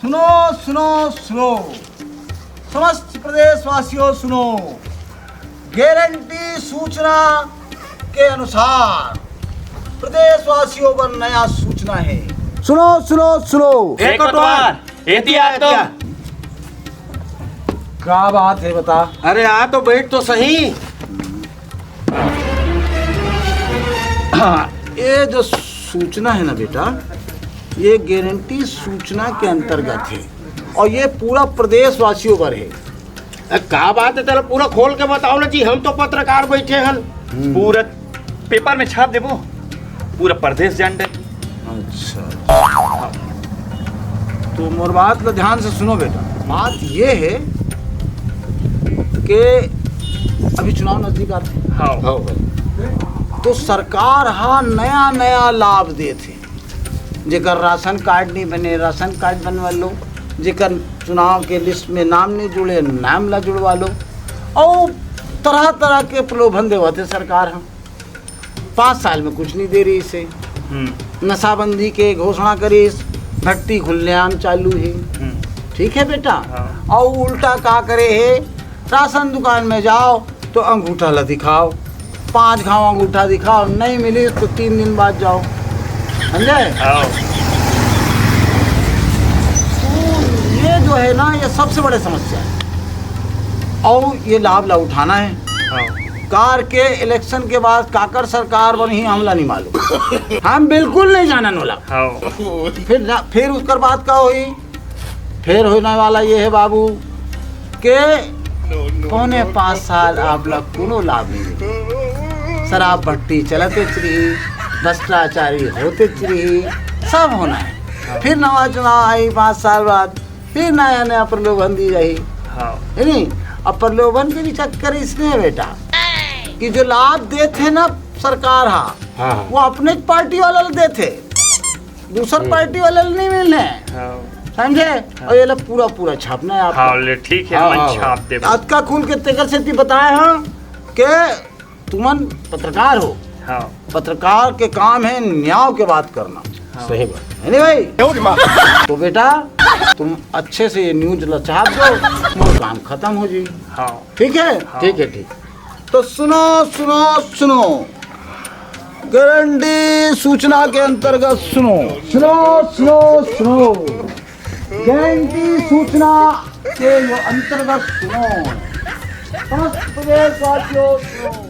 सुनो सुनो सुनो समस्त प्रदेशवासियों सुनो। गारंटी सूचना के अनुसार प्रदेशवासियों पर नया सूचना है। सुनो सुनो सुनो। एक बार एहतियात। क्या बात है बता। अरे आ तो बैठ तो सही। ये जो सूचना है ना बेटा, ये गारंटी सूचना के अंतर्गत है और ये पूरा प्रदेशवासियों पर है। का बात है, तेरा पूरा खोल के बताओ ना जी। हम तो पत्रकार बैठे हन। पूरा पेपर में छाप देबो, पूरा प्रदेश जान दे। अच्छा, तो मोर बात ला ध्यान से सुनो बेटा। बात ये है कि अभी चुनाव नजदीक आते हैं। हाँ तो सरकार हाँ नया नया लाभ देते। जेकर राशन कार्ड नहीं बने राशन कार्ड बनवा लो, जेकर चुनाव के लिस्ट में नाम नहीं जुड़े नाम ला जुड़वा लो, और तरह तरह के प्रलोभन देवाते सरकार। हम 5 साल में कुछ नहीं दे रही इसे। नशाबंदी के घोषणा करी, भट्टी खुलेआम चालू है। ठीक है बेटा। और उल्टा का करे है, राशन दुकान में जाओ तो अंगूठा ला दिखाओ, 5 घाव अंगूठा दिखाओ, नहीं मिली तो 3 दिन बाद जाओ। समझे? ये जो है ना, ये सबसे बड़ी समस्या है और ये लाभ ला उठाना है। कार के इलेक्शन के बाद काकर सरकार बनी, हमला नहीं मालूम। हम बिल्कुल नहीं जानन वाला। फिर उसकर बाद का हुई, फिर होने वाला ये है बाबू के पौने 5 साल आप लोग कोनो लाभ नहीं मिले। शराब भट्टी चलते रही, भ्रष्टाचारी होते रही, सब होना है। फिर नवा चुनाव आई 5 साल बाद, फिर नया नया प्रलोभन दी जाए। है नहीं? अब प्रलोभन के भी चक्कर इसमें है बेटा कि जो लाभ देते ना सरकार वो अपने पार्टी वाले देते, दूसर पार्टी वाले नहीं मिलने। समझे? और ये लोग पूरा पूरा छापना है आपको। ठीक है, मैं छाप देबो। आज का खुल के तेकर से बताए हैं कि तुमन पत्रकार हो। पत्रकार के काम है न्याय के बात करना। सही बात है नहीं भाई? तो बेटा तुम अच्छे से ये न्यूज ला छाप दो, मोर काम खत्म हो जी। ठीक है? ठीक है, ठीक। तो सुनो सुनो सुनो, गारंटी सूचना के अंतर्गत सुनो सुनो सुनो सुनो, गारंटी सूचना के अंतर्गत सुनो, समस्त प्रदेशवासियों सुनो।